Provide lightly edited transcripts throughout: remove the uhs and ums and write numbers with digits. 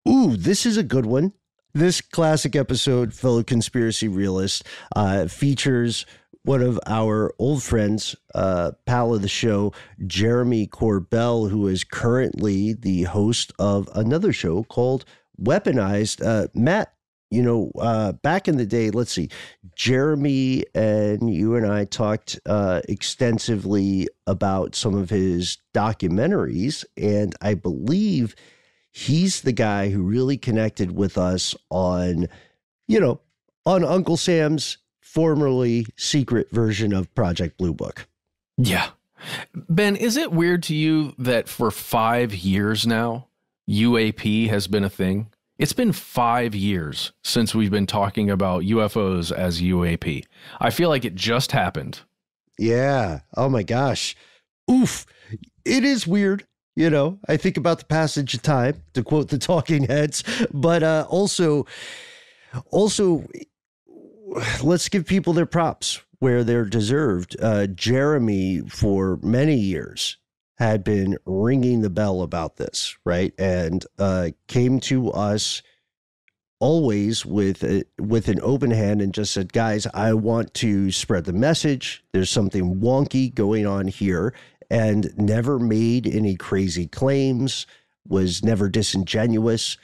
Ooh, this is a good one. This classic episode, fellow conspiracy realist, features one of our old friends, pal of the show, Jeremy Corbell, who is currently the host of another show called Weaponized. Matt, back in the day, let's see, Jeremy and you and I talked extensively about some of his documentaries, and I believe he's the guy who really connected with us on Uncle Sam's formerly secret version of Project Blue Book. Yeah. Ben, is it weird to you that for 5 years now, UAP has been a thing? It's been 5 years since we've been talking about UFOs as UAP. I feel like it just happened. Yeah. Oh my gosh. Oof. It is weird. I think about the passage of time, to quote the Talking Heads, but also, let's give people their props where they're deserved. Jeremy, for many years, had been ringing the bell about this, right? And came to us always with an open hand and just said, guys, I want to spread the message. There's something wonky going on here, and never made any crazy claims, was never disingenuous,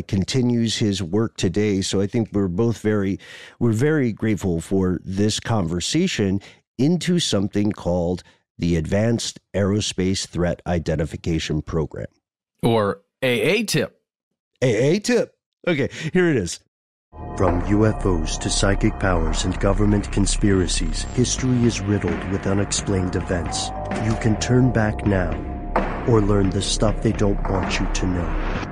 continues his work today. So I think we're very grateful for this conversation into something called the Advanced Aerospace Threat Identification Program. Or AATIP. AATIP. Okay, here it is. From UFOs to psychic powers and government conspiracies, history is riddled with unexplained events. You can turn back now or learn the stuff they don't want you to know.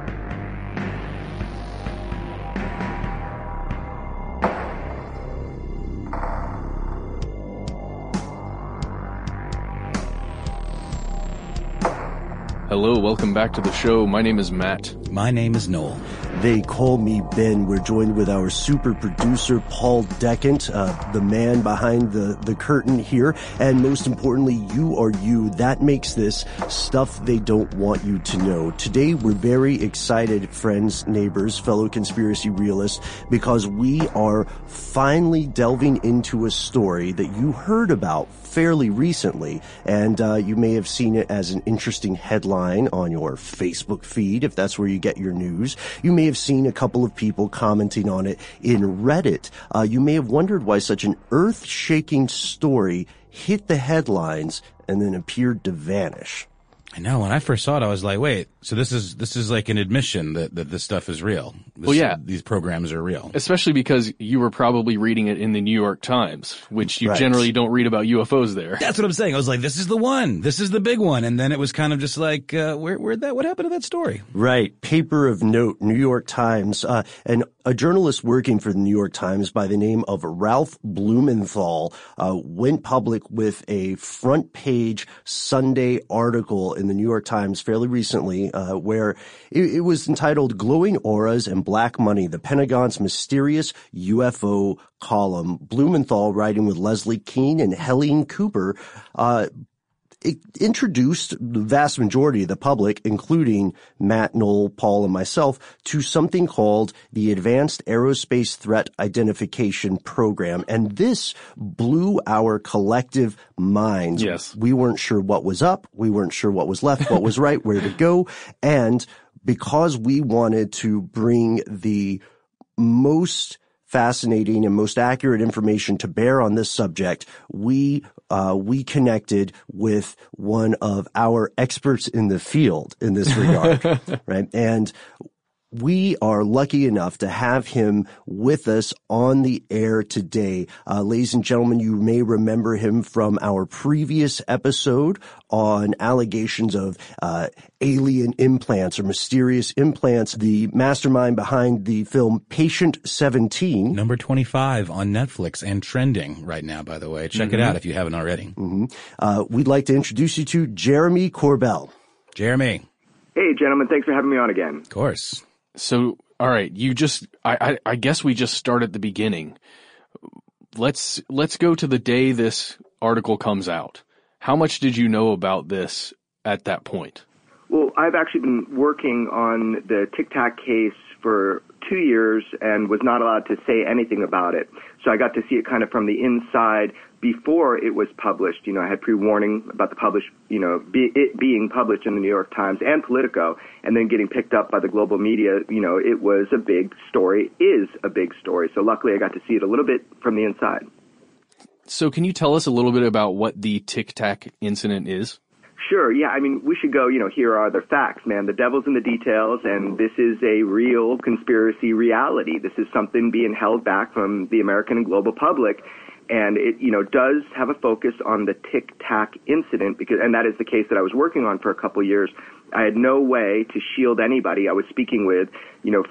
Hello, welcome back to the show. My name is Matt. My name is Noel. They call me Ben. We're joined with our super producer, Paul Decant, the man behind the curtain here. And most importantly, you are you. That makes this stuff they don't want you to know. Today, we're very excited, friends, neighbors, fellow conspiracy realists, because we are finally delving into a story that you heard about fairly recently. And you may have seen it as an interesting headline on your Facebook feed, if that's where you get your news. You may have seen a couple of people commenting on it in Reddit. You may have wondered why such an earth-shaking story hit the headlines and then appeared to vanish. I know. When I first saw it, I was like, wait, so this is like an admission that this stuff is real. These programs are real. Especially because you were probably reading it in the New York Times, which you generally don't read about UFOs there. That's what I'm saying. I was like, this is the one. This is the big one. And then it was kind of just like, what happened to that story? Right. Paper of note, New York Times, and a journalist working for the New York Times by the name of Ralph Blumenthal went public with a front page Sunday article in the New York Times fairly recently, where it was entitled Glowing Auras and Black Money, the Pentagon's Mysterious UFO Column. Blumenthal, writing with Leslie Keane and Helene Cooper, it introduced the vast majority of the public, including Matt, Noel, Paul, and myself, to something called the Advanced Aerospace Threat Identification Program. And this blew our collective minds. Yes. We weren't sure what was up. We weren't sure what was left, what was right, where to go. And because we wanted to bring the most fascinating and most accurate information to bear on this subject, we connected with one of our experts in the field in this regard, right? And we are lucky enough to have him with us on the air today. Ladies and gentlemen, you may remember him from our previous episode on allegations of alien implants or mysterious implants, the mastermind behind the film Patient 17. Number 25 on Netflix and trending right now, by the way. Check it out if you haven't already. We'd like to introduce you to Jeremy Corbell. Jeremy. Hey, gentlemen. Thanks for having me on again. Of course. So, all right, I guess we just start at the beginning. Let's go to the day this article comes out. How much did you know about this at that point? Well, I've actually been working on the Tic Tac case for 2 years and was not allowed to say anything about it. So I got to see it kind of from the inside before it was published. You know, I had pre-warning about it being published in the New York Times and Politico, and then getting picked up by the global media. You know, it was a big story, is a big story. So luckily I got to see it a little bit from the inside. So can you tell us a little bit about what the Tic Tac incident is? Sure, yeah. I mean, we should go, here are the facts, man. The devil's in the details, and this is a real conspiracy reality. This is something being held back from the American and global public, and it, does have a focus on the Tic Tac incident, and that is the case that I was working on for a couple of years. I had no way to shield anybody I was speaking with,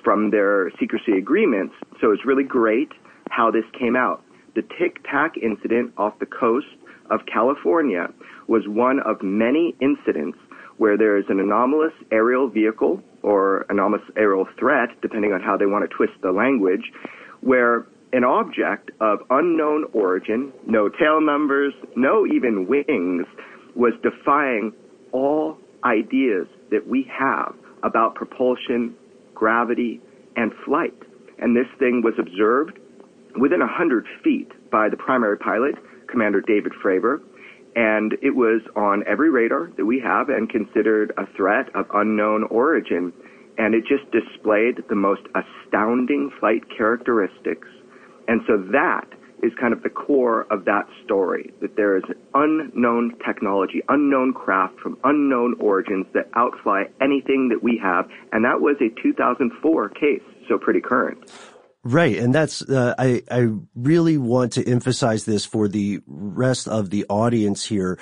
from their secrecy agreements, so it's really great how this came out. The Tic Tac incident off the coast of California was one of many incidents where there is an anomalous aerial vehicle or anomalous aerial threat, depending on how they want to twist the language, where an object of unknown origin, no tail numbers, no even wings, was defying all ideas that we have about propulsion, gravity, and flight. And this thing was observed within 100 feet by the primary pilot, Commander David Fravor, and it was on every radar that we have and considered a threat of unknown origin, and it just displayed the most astounding flight characteristics. And so that is kind of the core of that story, that there is unknown technology, unknown craft from unknown origins that outfly anything that we have, and that was a 2004 case, so pretty current. Right. And that's, I really want to emphasize this for the rest of the audience here.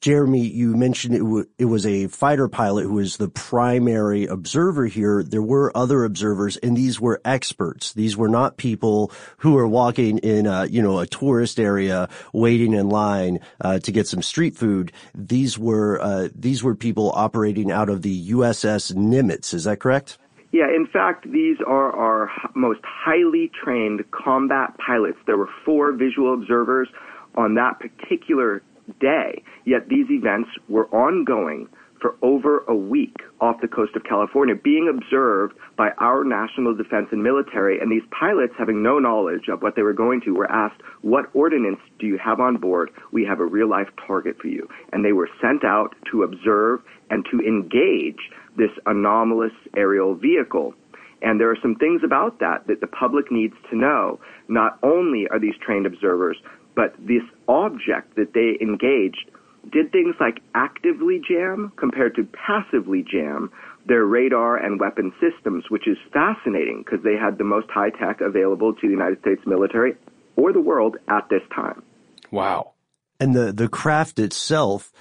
Jeremy, you mentioned it was a fighter pilot who was the primary observer here. There were other observers, and these were experts. These were not people who were walking in a tourist area waiting in line to get some street food. These were people operating out of the USS Nimitz. Is that correct? Yeah, in fact, these are our most highly trained combat pilots. There were 4 visual observers on that particular day, yet these events were ongoing for over a week off the coast of California, being observed by our national defense and military. And these pilots, having no knowledge of what they were going to, were asked, what ordnance do you have on board? We have a real-life target for you. And they were sent out to observe and to engage this anomalous aerial vehicle. And there are some things about that the public needs to know. Not only are these trained observers, but this object that they engaged did things like actively jam compared to passively jam their radar and weapon systems, which is fascinating because they had the most high tech available to the United States military or the world at this time. Wow. And the craft itself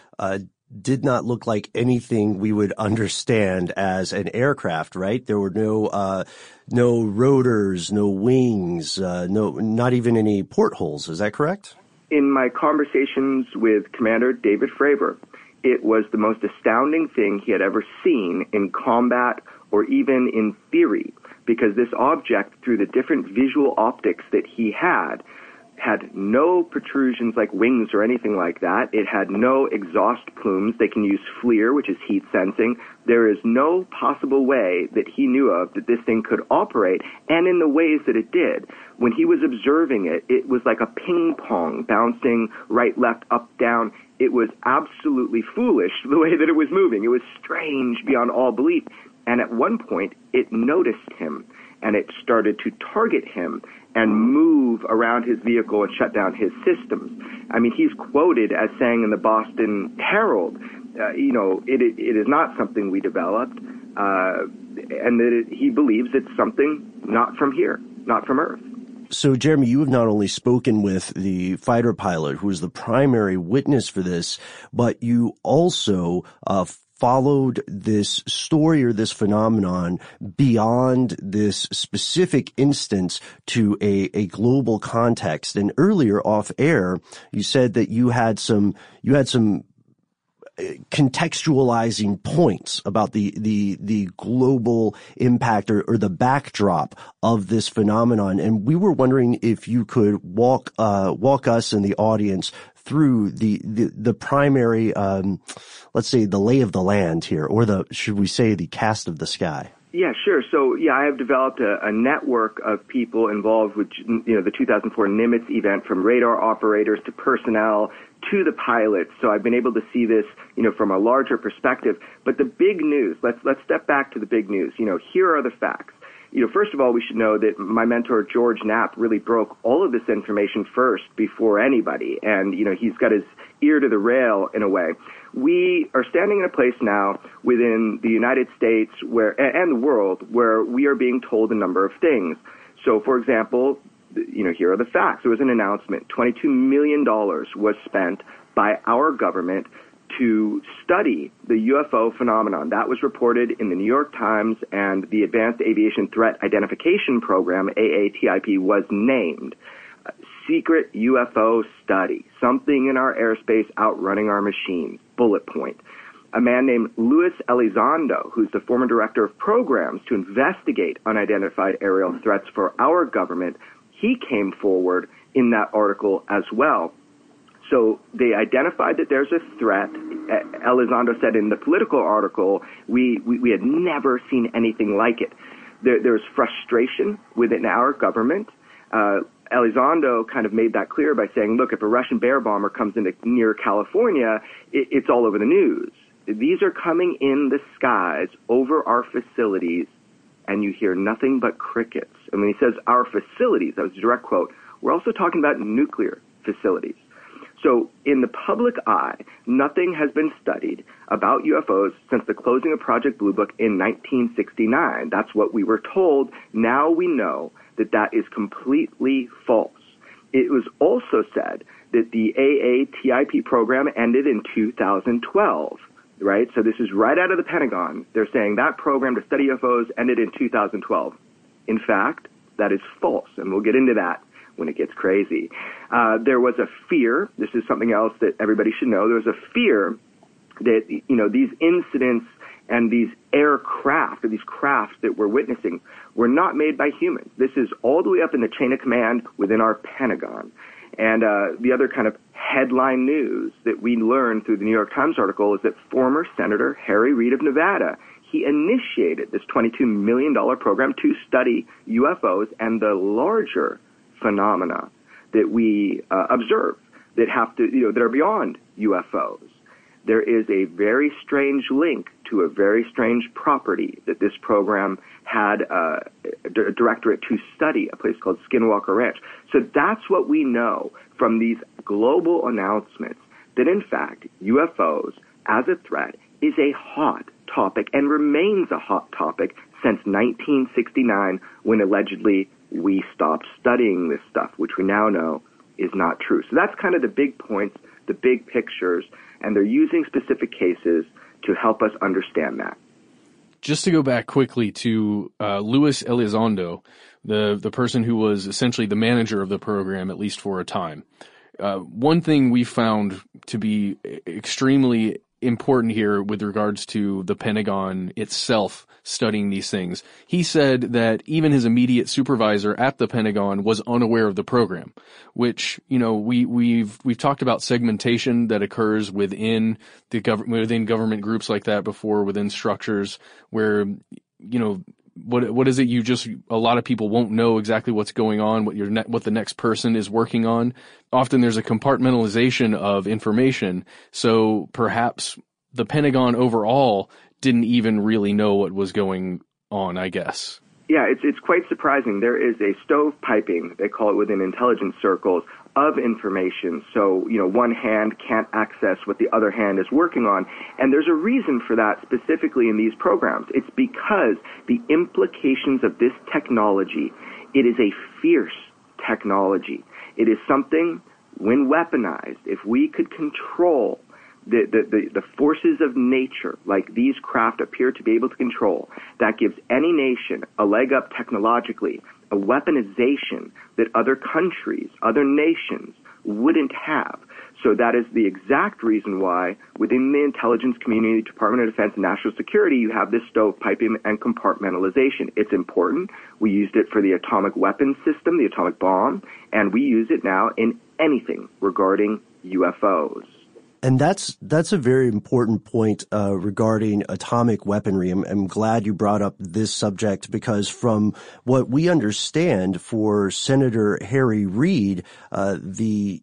did not look like anything we would understand as an aircraft, right? There were no rotors, no wings, not even any portholes. Is that correct? In my conversations with Commander David Fravor, it was the most astounding thing he had ever seen in combat or even in theory, because this object, through the different visual optics that he had no protrusions like wings or anything like that. It had no exhaust plumes. They can use FLIR, which is heat sensing. There is no possible way that he knew of that this thing could operate, and in the ways that it did. When he was observing it, it was like a ping pong bouncing right, left, up, down. It was absolutely foolish the way that it was moving. It was strange beyond all belief. And at one point, it noticed him, and it started to target him and move around his vehicle and shut down his systems. I mean, he's quoted as saying in the Boston Herald, it is not something we developed, and that he believes it's something not from here, not from Earth. So, Jeremy, you have not only spoken with the fighter pilot who was the primary witness for this, but you also followed this story or this phenomenon beyond this specific instance to a global context. And earlier off air, you said that you had some contextualizing points about the global impact or the backdrop of this phenomenon. And we were wondering if you could walk us and the audience through the primary, let's say, the lay of the land here, or should we say the cast of the sky? Yeah, sure. So, I have developed a network of people involved with, the 2004 Nimitz event, from radar operators to personnel to the pilots. So I've been able to see this, from a larger perspective. But the big news, let's step back to the big news. Here are the facts. First of all, we should know that my mentor, George Knapp, really broke all of this information first before anybody. And, he's got his ear to the rail in a way. We are standing in a place now within the United States and the world where we are being told a number of things. So, for example, here are the facts. There was an announcement. $22 million was spent by our government to study the UFO phenomenon. That was reported in the New York Times, and the Advanced Aviation Threat Identification Program, AATIP, was named. Secret UFO study, something in our airspace outrunning our machines, bullet point. A man named Luis Elizondo, who's the former director of programs to investigate unidentified aerial threats for our government, he came forward in that article as well. So they identified that there's a threat. Elizondo said in the Political article, we had never seen anything like it. There's frustration within our government. Elizondo kind of made that clear by saying, look, if a Russian bear bomber comes into near California, it's all over the news. These are coming in the skies over our facilities, and you hear nothing but crickets. And when he says our facilities, that was a direct quote, we're also talking about nuclear facilities. So in the public eye, nothing has been studied about UFOs since the closing of Project Blue Book in 1969. That's what we were told. Now we know that that is completely false. It was also said that the AATIP program ended in 2012, right? So this is right out of the Pentagon. They're saying that program to study UFOs ended in 2012. In fact, that is false, and we'll get into that when it gets crazy. There was a fear, this is something else that everybody should know, there was a fear that, these incidents and these aircraft, or these crafts that we're witnessing, were not made by humans. This is all the way up in the chain of command within our Pentagon. And the other kind of headline news that we learned through the New York Times article is that former Senator Harry Reid of Nevada, he initiated this $22 million program to study UFOs and the larger phenomena that we observe that have to, that are beyond UFOs. There is a very strange link to a very strange property that this program had a directorate to study, a place called Skinwalker Ranch. So that's what we know from these global announcements, that in fact UFOs as a threat is a hot topic and remains a hot topic since 1969, when allegedly we stopped studying this stuff, which we now know is not true. So that's kind of the big points, the big pictures, and they're using specific cases to help us understand that. Just to go back quickly to Luis Elizondo, the person who was essentially the manager of the program, at least for a time. One thing we found to be extremely important here with regards to the Pentagon itself studying these things. He said that even his immediate supervisor at the Pentagon was unaware of the program, which, we've talked about segmentation that occurs within the within government groups like that before, within structures where, what is it? A lot of people won't know exactly what's going on, what the next person is working on. Often there's a compartmentalization of information. So perhaps the Pentagon overall didn't even really know what was going on, I guess. Yeah, it's quite surprising. There is a stovepiping, they call it within intelligence circles, of information. So, one hand can't access what the other hand is working on. And there's a reason for that specifically in these programs. It's because the implications of this technology, it is a fierce technology. It is something, when weaponized, if we could control the forces of nature, like these craft appear to be able to control, that gives any nation a leg up technologically, a weaponization that other countries, other nations wouldn't have. So that is the exact reason why within the intelligence community, Department of Defense, and National Security, you have this stovepiping and compartmentalization. It's important. We used it for the atomic weapons system, the atomic bomb, and we use it now in anything regarding UFOs. And that's a very important point regarding atomic weaponry. I'm glad you brought up this subject, because from what we understand, for Senator Harry Reid, the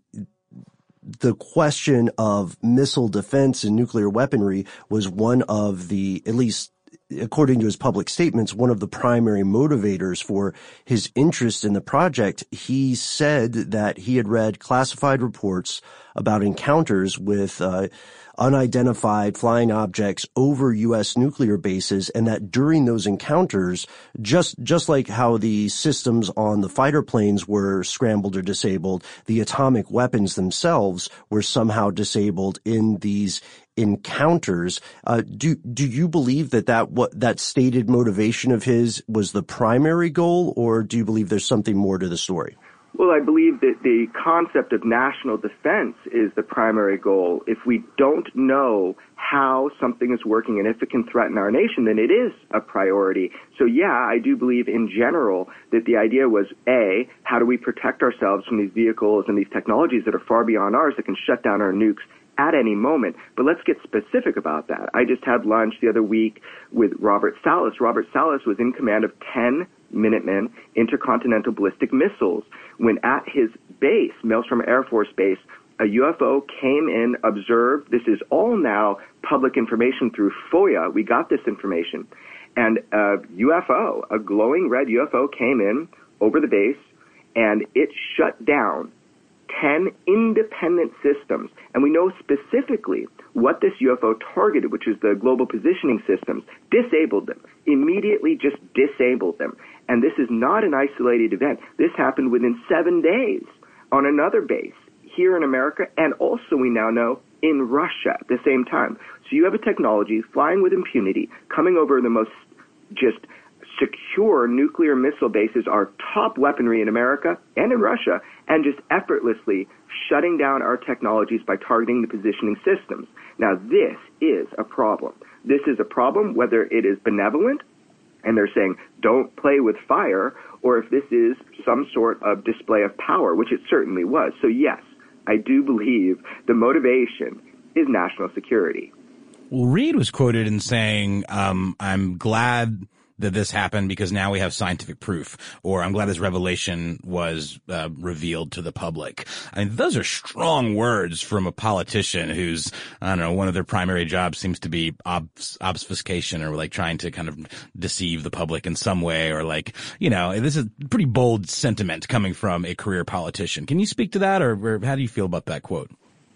question of missile defense and nuclear weaponry was one of the, at least according to his public statements, one of the primary motivators for his interest in the project. He said that he had read classified reports about encounters with unidentified flying objects over U.S. nuclear bases, and that during those encounters, just like how the systems on the fighter planes were scrambled or disabled, the atomic weapons themselves were somehow disabled in these encounters. Do you believe that stated motivation of his was the primary goal, or do you believe there's something more to the story? Well, I believe that the concept of national defense is the primary goal. If we don't know how something is working and if it can threaten our nation, then it is a priority. So, yeah, I do believe in general that the idea was, A, how do we protect ourselves from these vehicles and these technologies that are far beyond ours that can shut down our nukes at any moment. But let's get specific about that. I just had lunch the other week with Robert Salas. Robert Salas was in command of 10 Minutemen intercontinental ballistic missiles when at his base, Maelstrom Air Force Base, a UFO came in, observed. This is all now public information through FOIA. We got this information. And a UFO, a glowing red UFO, came in over the base, and it shut down 10 independent systems. And we know specifically what this UFO targeted, which is the global positioning systems, disabled them, immediately just disabled them. And this is not an isolated event. This happened within 7 days on another base here in America, and also we now know in Russia at the same time. So you have a technology flying with impunity, coming over the most just secure nuclear missile bases, our top weaponry in America and in Russia, and just effortlessly shutting down our technologies by targeting the positioning systems. Now, this is a problem. This is a problem whether it is benevolent, and they're saying, don't play with fire, or if this is some sort of display of power, which it certainly was. So, yes, I do believe the motivation is national security. Well, Reid was quoted in saying, I'm glad that this happened because now we have scientific proof, or I'm glad this revelation was revealed to the public. I mean, those are strong words from a politician who's, I don't know, one of their primary jobs seems to be obfuscation, or like trying to kind of deceive the public in some way, or like, you know, this is pretty bold sentiment coming from a career politician. Can you speak to that, or how do you feel about that quote?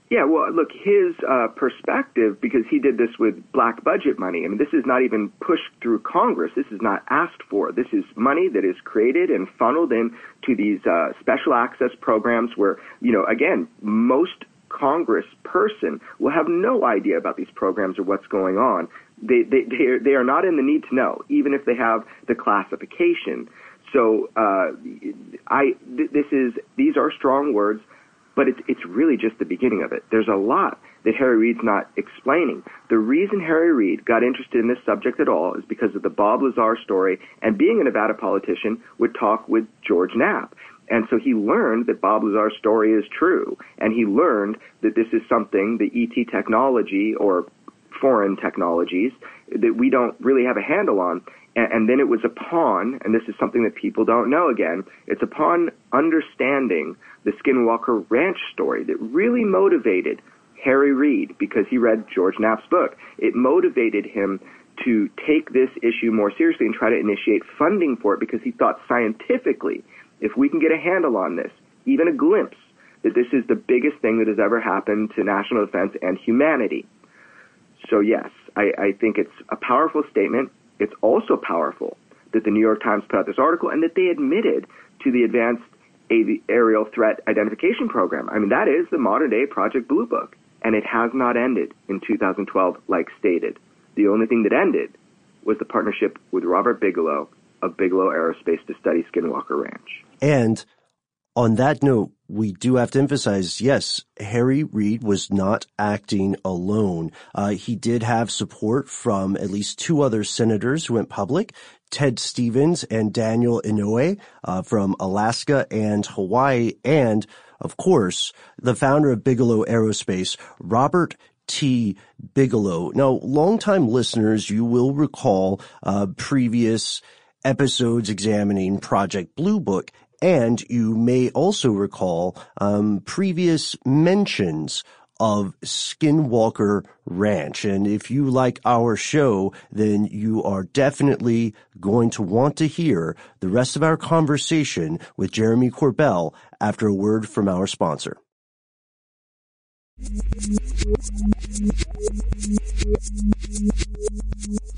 Yeah, well, look, his perspective, because he did this with black budget money. I mean, this is not even pushed through Congress. This is not asked for. This is money that is created and funneled in to these special access programs where, you know, again, most Congress person will have no idea about these programs or what's going on. They are not in the need to know, even if they have the classification. So these are strong words. But it's really just the beginning of it. There's a lot that Harry Reid's not explaining. The reason Harry Reid got interested in this subject at all is because of the Bob Lazar story, and being a Nevada politician would talk with George Knapp. And so he learned that Bob Lazar's story is true, and he learned that this is something, the ET technology or foreign technologies, that we don't really have a handle on. And then it was upon, and this is something that people don't know again, it's upon understanding the Skinwalker Ranch story that really motivated Harry Reid, because he read George Knapp's book. It motivated him to take this issue more seriously and try to initiate funding for it, because he thought scientifically, if we can get a handle on this, even a glimpse, that this is the biggest thing that has ever happened to national defense and humanity. So yes, I think it's a powerful statement. It's also powerful that the New York Times put out this article and that they admitted to the Advanced Aerial Threat Identification Program. I mean, that is the modern-day Project Blue Book, and it has not ended in 2012 like stated. The only thing that ended was the partnership with Robert Bigelow of Bigelow Aerospace to study Skinwalker Ranch. And on that note, we do have to emphasize, yes, Harry Reid was not acting alone. He did have support from at least two other senators who went public, Ted Stevens and Daniel Inouye from Alaska and Hawaii, and, of course, the founder of Bigelow Aerospace, Robert T. Bigelow. Now, longtime listeners, you will recall previous episodes examining Project Blue Book, and you may also recall previous mentions of Skinwalker Ranch. And if you like our show, then you are definitely going to want to hear the rest of our conversation with Jeremy Corbell after a word from our sponsor.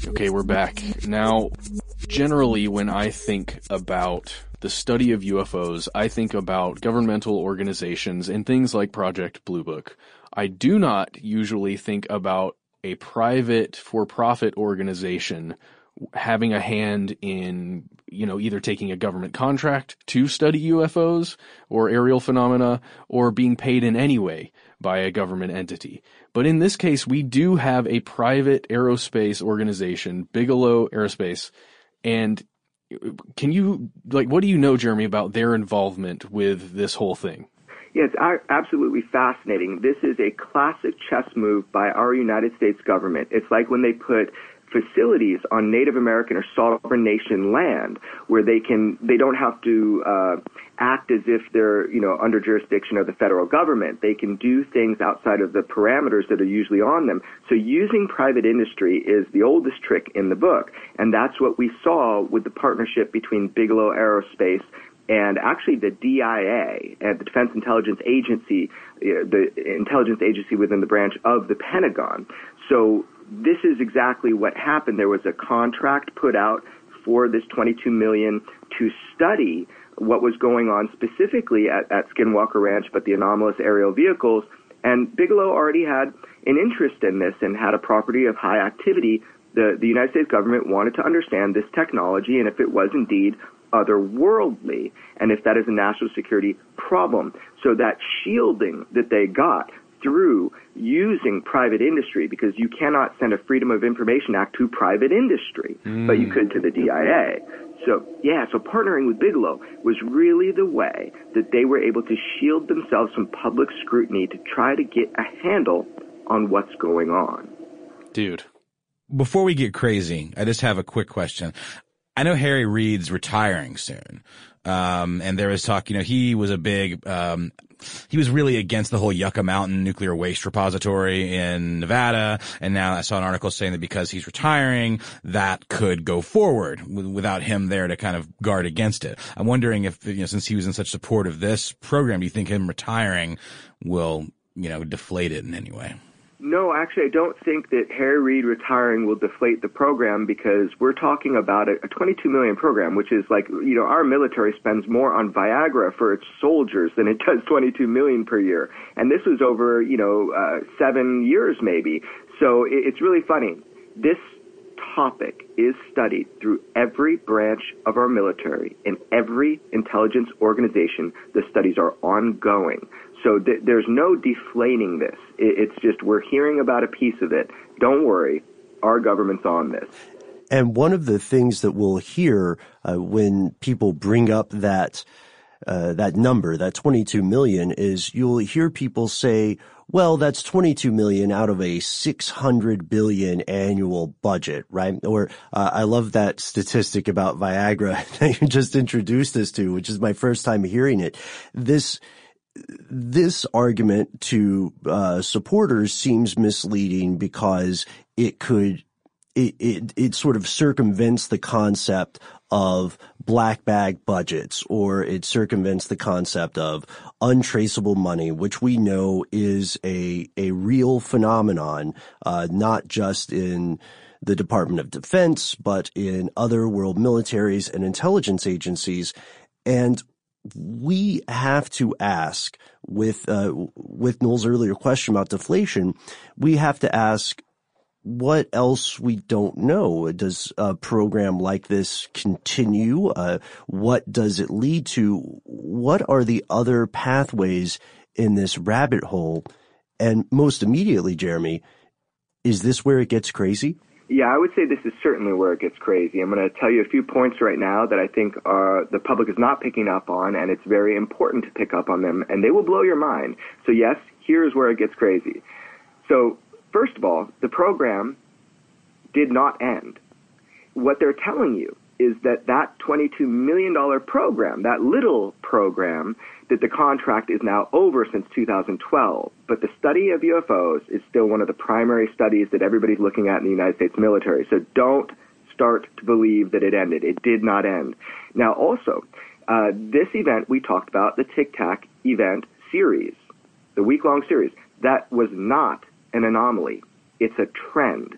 Okay, we're back. Now, generally when I think about the study of UFOs, I think about governmental organizations and things like Project Blue Book. I do not usually think about a private for-profit organization having a hand in, either taking a government contract to study UFOs or aerial phenomena or being paid in any way by a government entity. But in this case, we do have a private aerospace organization, Bigelow Aerospace. And can you, what do you know, Jeremy, about their involvement with this whole thing? Yeah, it's absolutely fascinating. This is a classic chess move by our United States government. It's like when they put facilities on Native American or sovereign nation land where they don't have to act as if they're, under jurisdiction of the federal government. They can do things outside of the parameters that are usually on them. So using private industry is the oldest trick in the book. And that's what we saw with the partnership between Bigelow Aerospace and actually the DIA, and the Defense Intelligence Agency, the intelligence agency within the branch of the Pentagon. So this is exactly what happened. There was a contract put out for this $22 million to study what was going on specifically at Skinwalker Ranch, but the anomalous aerial vehicles. And Bigelow already had an interest in this and had a property of high activity. The United States government wanted to understand this technology and if it was indeed otherworldly, and if that is a national security problem. So that shielding that they got through using private industry, because you cannot send a Freedom of Information Act to private industry, but you could to the DIA. So partnering with Bigelow was really the way that they were able to shield themselves from public scrutiny to try to get a handle on what's going on. Dude. Before we get crazy, I just have a quick question. I know Harry Reid's retiring soon. And there was talk, he was a big, he was really against the whole Yucca Mountain nuclear waste repository in Nevada. And now I saw an article saying that because he's retiring, that could go forward without him there to kind of guard against it. I'm wondering if, since he was in such support of this program, do you think him retiring will, deflate it in any way? No, actually, I don't think that Harry Reid retiring will deflate the program, because we're talking about a $22 million program, which is like, our military spends more on Viagra for its soldiers than it does $22 million per year. And this was over, 7 years maybe. So it's really funny. This topic is studied through every branch of our military. In every intelligence organization, the studies are ongoing. So there's no deflating this. It's just we're hearing about a piece of it. Don't worry, our government's on this. And one of the things that we'll hear when people bring up that number, that 22 million, is you'll hear people say, well, that's 22 million out of a 600 billion annual budget, right? Or I love that statistic about Viagra that you just introduced us to, which is my first time hearing it. This argument to supporters seems misleading because it sort of circumvents the concept of black bag budgets, or it circumvents the concept of untraceable money, which we know is a real phenomenon, not just in the Department of Defense, but in other world militaries and intelligence agencies. And we have to ask, with Noel's earlier question about deflation, we have to ask, what else we don't know? Does a program like this continue? What does it lead to? What are the other pathways in this rabbit hole? And most immediately, Jeremy, is this where it gets crazy? Yeah, I would say this is certainly where it gets crazy. I'm going to tell you a few points right now that I think the public is not picking up on, and it's very important to pick up on them, and they will blow your mind. So yes, here's where it gets crazy. So first of all, the program did not end. What they're telling you is that $22 million program, that little program, that the contract is now over since 2012. But the study of UFOs is still one of the primary studies that everybody's looking at in the United States military. So don't start to believe that it ended. It did not end. Now, also, this event we talked about, the Tic Tac event series, the week-long series, that was not an anomaly. It's a trend.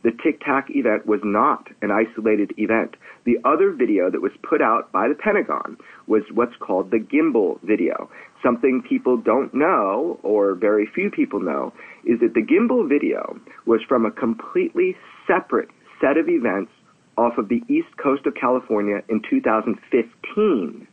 The Tic Tac event was not an isolated event. The other video that was put out by the Pentagon was what's called the gimbal video. Something people don't know, or very few people know, is that the gimbal video was from a completely separate set of events off of the east coast of California in 2015.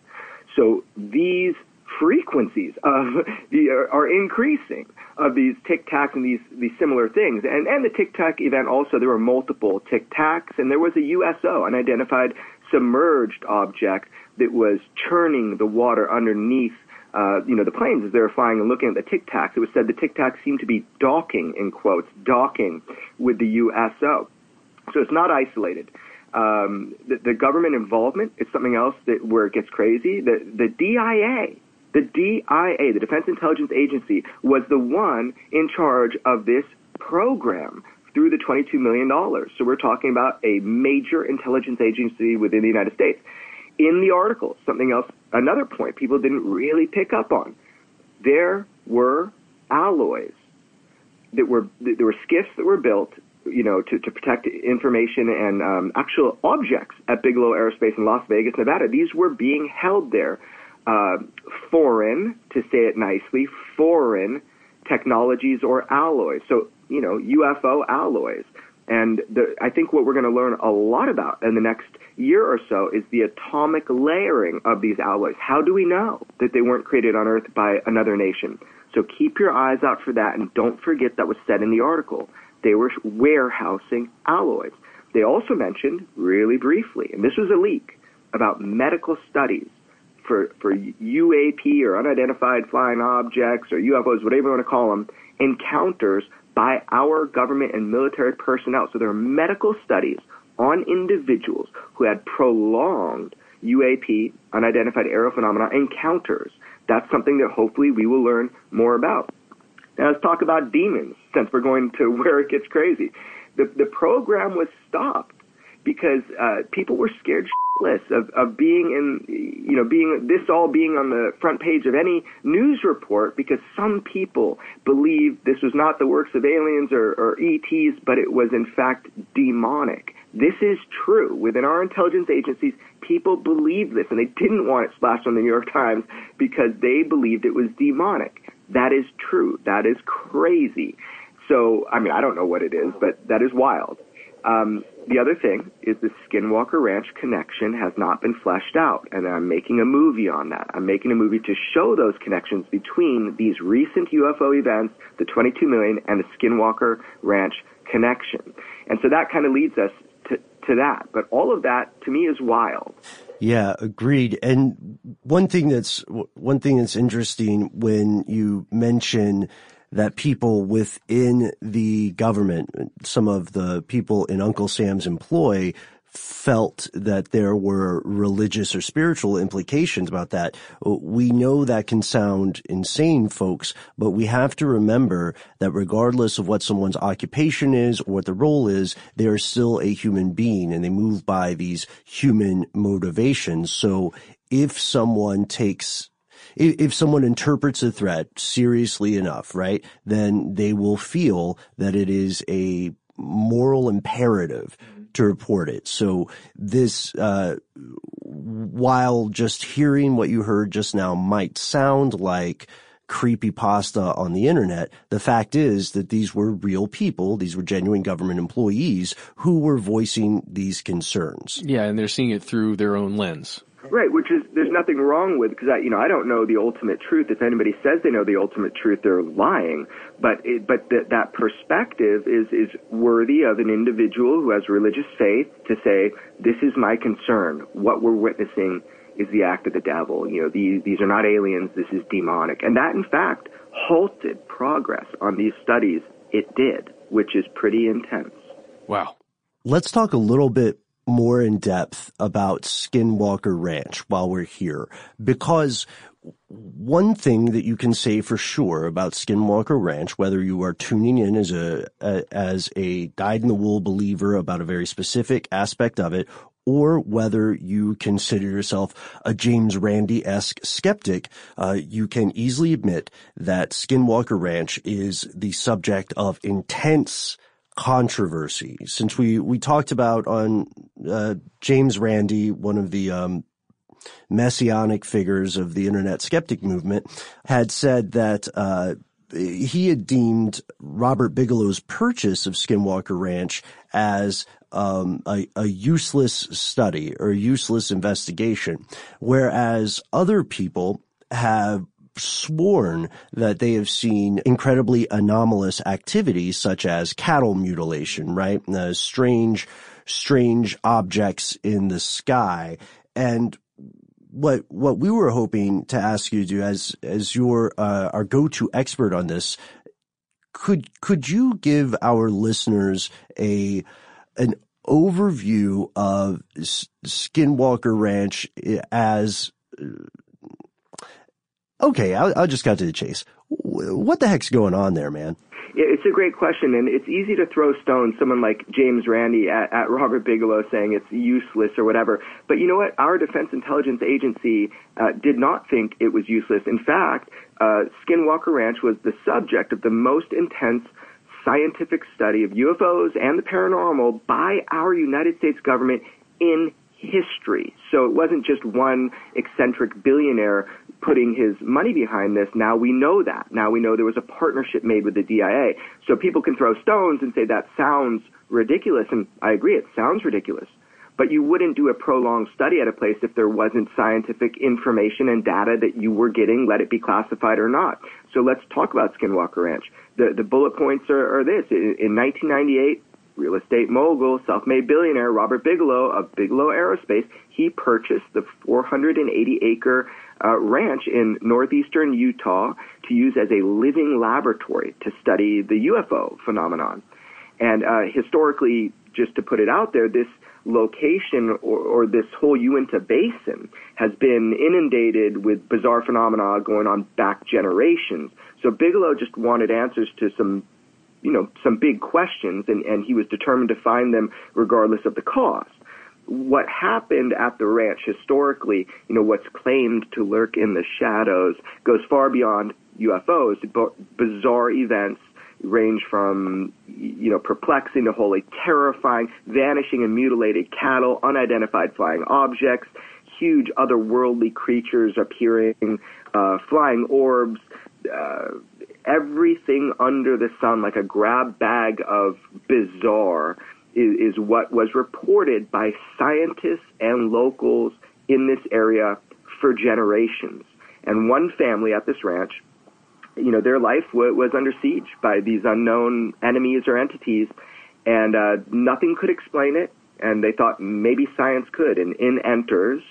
So these frequencies are increasing of these Tic Tacs and these similar things. And the Tic Tac event also, there were multiple Tic Tacs, and there was a USO, unidentified submerged object that was churning the water underneath the planes as they were flying and looking at the Tic Tacs. It was said the Tic Tacs seemed to be docking, in quotes, docking with the USO. So it's not isolated. The government involvement is something else where it gets crazy. The DIA, the Defense Intelligence Agency, was the one in charge of this program through the $22 million. So we're talking about a major intelligence agency within the United States. In the article, something else, another point people didn't really pick up on, there were alloys there were skiffs that were built, to protect information and actual objects at Bigelow Aerospace in Las Vegas, Nevada. These were being held there. Foreign, to say it nicely, foreign technologies or alloys. So, UFO alloys. And I think what we're going to learn a lot about in the next year or so is the atomic layering of these alloys. How do we know that they weren't created on Earth by another nation? So keep your eyes out for that, and don't forget that was said in the article. They were warehousing alloys. They also mentioned, really briefly, and this was a leak, about medical studies for UAP or unidentified flying objects or UFOs, whatever you want to call them, encounters by our government and military personnel. So there are medical studies on individuals who had prolonged UAP, unidentified aerial phenomena, encounters. That's something that hopefully we will learn more about. Now let's talk about demons, since we're going to where it gets crazy. The program was stopped because people were scared shitless of being being on the front page of any news report, because some people believed this was not the works of aliens or ETs, but it was in fact demonic. This is true. Within our intelligence agencies, people believed this, and they didn't want it splashed on the New York Times because they believed it was demonic. That is true. That is crazy. So, I don't know what it is, but that is wild. The other thing is the Skinwalker Ranch connection has not been fleshed out, and I'm making a movie on that. I'm making a movie to show those connections between these recent UFO events, the 22 million, and the Skinwalker Ranch connection. And so that kind of leads us to that. But all of that, to me, is wild. Yeah, agreed. And one thing that's interesting when you mention that people within the government, some of the people in Uncle Sam's employ, felt that there were religious or spiritual implications about that. We know that can sound insane, folks, but we have to remember that regardless of what someone's occupation is or what the role is, they are still a human being, and they move by these human motivations. So if someone interprets a threat seriously enough, right, then they will feel that it is a moral imperative to report it. So this, while just hearing what you heard just now might sound like creepypasta on the internet. The fact is that these were real people. These were genuine government employees who were voicing these concerns. Yeah, and they're seeing it through their own lens. Right, which is, there's nothing wrong with, because I don't know the ultimate truth. If anybody says they know the ultimate truth, they're lying. But that perspective is worthy of an individual who has religious faith to say, this is my concern. What we're witnessing is the act of the devil. These are not aliens. This is demonic. And that, in fact, halted progress on these studies. It did, which is pretty intense. Wow. Let's talk a little bit more in depth about Skinwalker Ranch while we're here, because one thing that you can say for sure about Skinwalker Ranch, whether you are tuning in as a dyed-in-the-wool believer about a very specific aspect of it, or whether you consider yourself a James Randi-esque skeptic, you can easily admit that Skinwalker Ranch is the subject of intense controversy. Since we talked about on James Randi, one of the messianic figures of the internet skeptic movement, had said that he had deemed Robert Bigelow's purchase of Skinwalker Ranch as a useless study or a useless investigation, whereas other people have sworn that they have seen incredibly anomalous activities such as cattle mutilation, right? Strange objects in the sky. And what we were hoping to ask you to do as your our go-to expert on this, could you give our listeners an overview of Skinwalker Ranch as okay, I'll just cut to the chase. What the heck's going on there, man? Yeah, it's a great question, and it's easy to throw stones, someone like James Randi at Robert Bigelow saying it's useless or whatever. But you know what? Our Defense Intelligence Agency did not think it was useless. In fact, Skinwalker Ranch was the subject of the most intense scientific study of UFOs and the paranormal by our United States government in history. So it wasn't just one eccentric billionaire putting his money behind this. Now we know that. Now we know there was a partnership made with the DIA. So people can throw stones and say that sounds ridiculous, and I agree, it sounds ridiculous. But you wouldn't do a prolonged study at a place if there wasn't scientific information and data that you were getting, let it be classified or not. So let's talk about Skinwalker Ranch. The bullet points are this. In 1998, real estate mogul, self-made billionaire Robert Bigelow of Bigelow Aerospace, he purchased the 480-acre ranch in northeastern Utah to use as a living laboratory to study the UFO phenomenon. And historically, just to put it out there, this location or this whole Uinta Basin has been inundated with bizarre phenomena going on back generations. So Bigelow just wanted answers to some big questions, and he was determined to find them regardless of the cost. What happened at the ranch historically, what's claimed to lurk in the shadows, goes far beyond UFOs. Bizarre events range from, perplexing to wholly terrifying, vanishing and mutilated cattle, unidentified flying objects, huge otherworldly creatures appearing, flying orbs, everything under the sun, like a grab bag of bizarre, is what was reported by scientists and locals in this area for generations. And one family at this ranch, their life was under siege by these unknown enemies or entities, and nothing could explain it, and they thought maybe science could. And in enters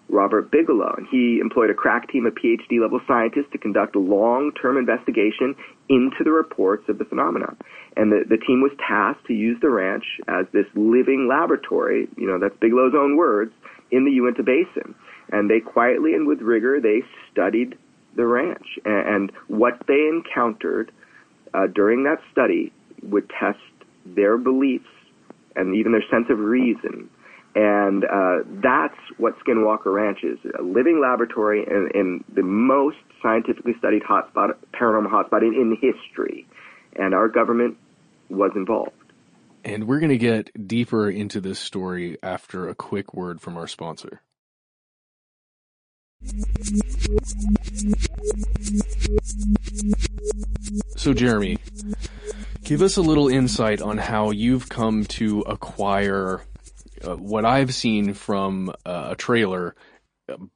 Robert Bigelow, and he employed a crack team of PhD-level scientists to conduct a long-term investigation into the reports of the phenomena. And the team was tasked to use the ranch as this living laboratory, that's Bigelow's own words, in the Uinta Basin. And they quietly and with rigor, they studied the ranch. And what they encountered during that study would test their beliefs and even their sense of reason. And that's what Skinwalker Ranch is, a living laboratory in the most scientifically studied paranormal hotspot in history. And our government was involved. And we're going to get deeper into this story after a quick word from our sponsor. So, Jeremy, give us a little insight on how you've come to acquire what I've seen from a trailer,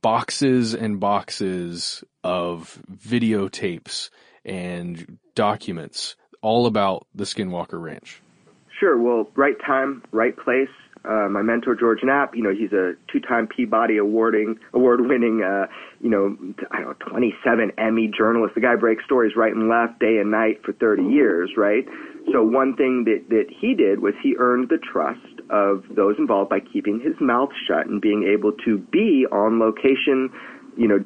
boxes and boxes of videotapes and documents all about the Skinwalker Ranch. Sure. Well, right time, right place. My mentor, George Knapp, he's a 2-time Peabody award-winning, 27 Emmy journalist. The guy breaks stories right and left, day and night for 30 years, right? So one thing that he did was he earned the trust of those involved by keeping his mouth shut and being able to be on location,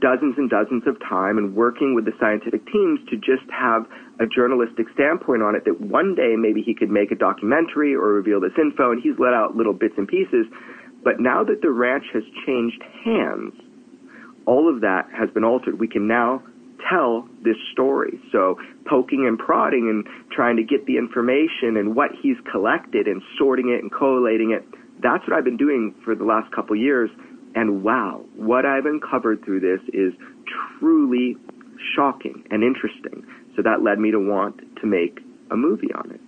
dozens and dozens of time and working with the scientific teams to just have a journalistic standpoint on it, that one day maybe he could make a documentary or reveal this info, and he's let out little bits and pieces. But now that the ranch has changed hands, all of that has been altered. We can now tell this story. So poking and prodding and trying to get the information and what he's collected and sorting it and collating it, that's what I've been doing for the last couple years. And wow, what I've uncovered through this is truly shocking and interesting. So that led me to want to make a movie on it.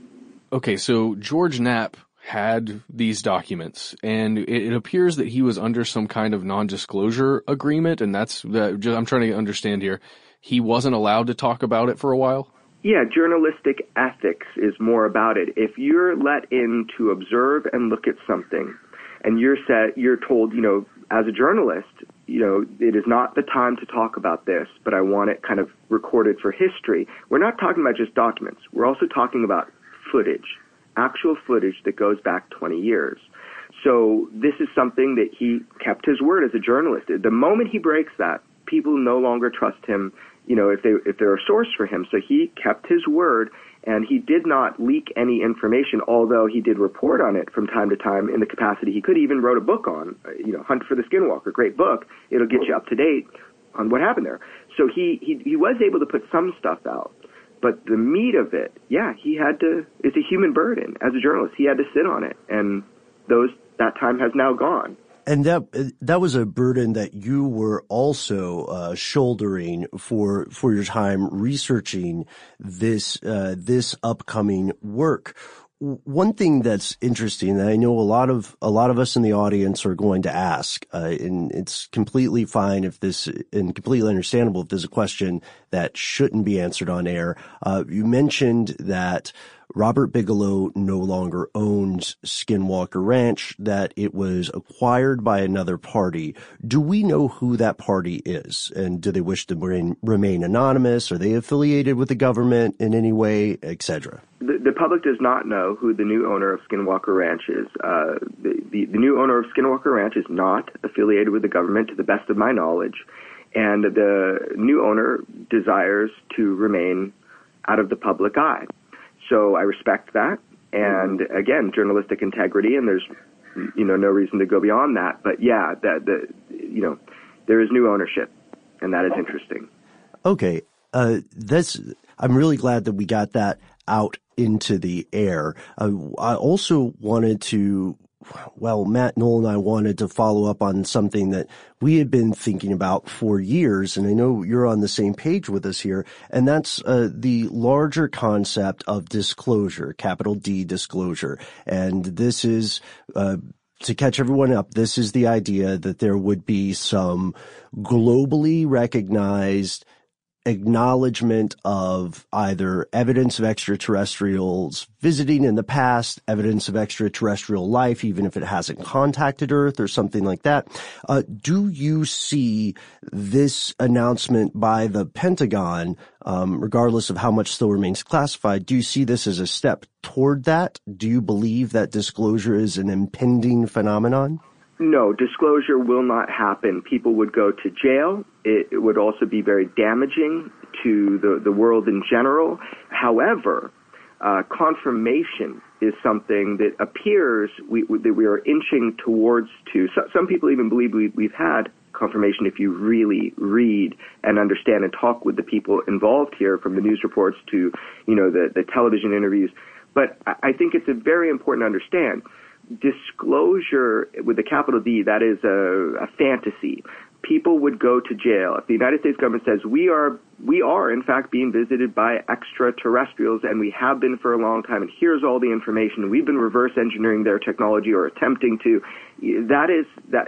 Okay, so George Knapp had these documents, and it appears that he was under some kind of non-disclosure agreement, and I'm trying to understand here. He wasn't allowed to talk about it for a while? Yeah, journalistic ethics is more about it. If you're let in to observe and look at something, and you're told, as a journalist, it is not the time to talk about this, but I want it kind of recorded for history. We're not talking about just documents. We're also talking about footage, actual footage that goes back 20 years. So this is something that he kept his word as a journalist. The moment he breaks that, people no longer trust him, if they're a source for him. So he kept his word, and he did not leak any information, although he did report on it from time to time in the capacity he could. He even wrote a book on, Hunt for the Skinwalker, great book. It'll get you up to date on what happened there. So he was able to put some stuff out. But the meat of it, it's a human burden. As a journalist, he had to sit on it, and that time has now gone. And that was a burden that you were also shouldering for your time researching this upcoming work. One thing that's interesting that I know a lot of us in the audience are going to ask, and it's completely fine and completely understandable if there's a question that shouldn't be answered on air. You mentioned that Robert Bigelow no longer owns Skinwalker Ranch, that it was acquired by another party. Do we know who that party is? And do they wish to remain anonymous? Are they affiliated with the government in any way, etc.? The public does not know who the new owner of Skinwalker Ranch is. The new owner of Skinwalker Ranch is not affiliated with the government, to the best of my knowledge. And the new owner desires to remain out of the public eye. So I respect that, and again, journalistic integrity, and there's, no reason to go beyond that. But yeah, there is new ownership, and that is interesting. Okay, I'm really glad that we got that out into the air. I also wanted to. Well, Matt, Noel, and I wanted to follow up on something that we had been thinking about for years, and I know you're on the same page with us here, and that's the larger concept of disclosure, capital D disclosure. And this is, to catch everyone up, this is the idea that there would be some globally recognized acknowledgement of either evidence of extraterrestrials visiting in the past, evidence of extraterrestrial life, even if it hasn't contacted Earth or something like that. Do you see this announcement by the Pentagon, regardless of how much still remains classified, do you see this as a step toward that? Do you believe that disclosure is an impending phenomenon? No, disclosure will not happen. People would go to jail. It would also be very damaging to the world in general. However, confirmation is something that appears that we are inching towards to. Some people even believe we've had confirmation if you really read and understand and talk with the people involved here, from the news reports to, the television interviews. But I think it's very important to understand disclosure with a capital D, that is a fantasy. people would go to jail. If the United States government says we are in fact being visited by extraterrestrials, and we have been for a long time, and here's all the information, we've been reverse engineering their technology or attempting to, that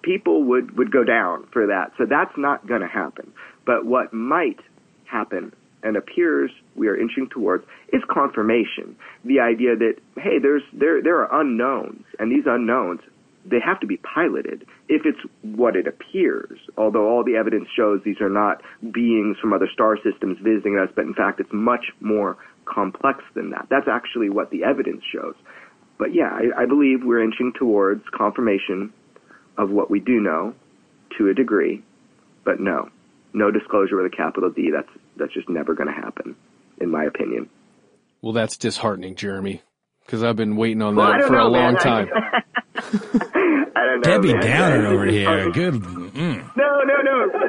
people would go down for that. So that's not going to happen. But what might happen, and appears we are inching towards, is confirmation. The idea that, hey, there are unknowns, and these unknowns, they have to be piloted if it's what it appears, although all the evidence shows these are not beings from other star systems visiting us, but in fact it's much more complex than that. That's actually what the evidence shows. But yeah, I believe we're inching towards confirmation of what we do know to a degree, but no disclosure with a capital D. That's just never going to happen, in my opinion. Well, that's disheartening, Jeremy, because I've been waiting on that for a long time. I don't know, Debbie man. Downer over here. Good. No,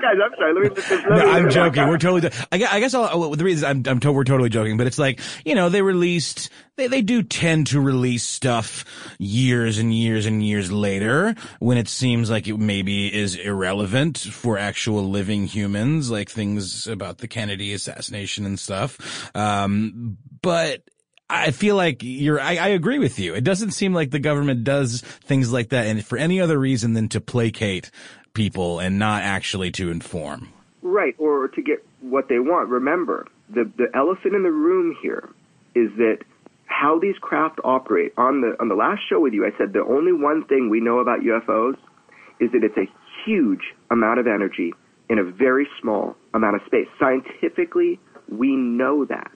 guys, I'm sorry. I'm joking. We're totally. I guess the reason we're totally joking, but it's like, they released. They do tend to release stuff years and years and years later when it seems like it maybe is irrelevant for actual living humans, like things about the Kennedy assassination and stuff. But I feel like I agree with you. It doesn't seem like the government does things like that and for any other reason than to placate people and not actually to inform. Right, or to get what they want. Remember, the elephant in the room here is that how these craft operate. On the last show with you, I said the only one thing we know about UFOs is that it's a huge amount of energy in a very small amount of space. Scientifically, we know that.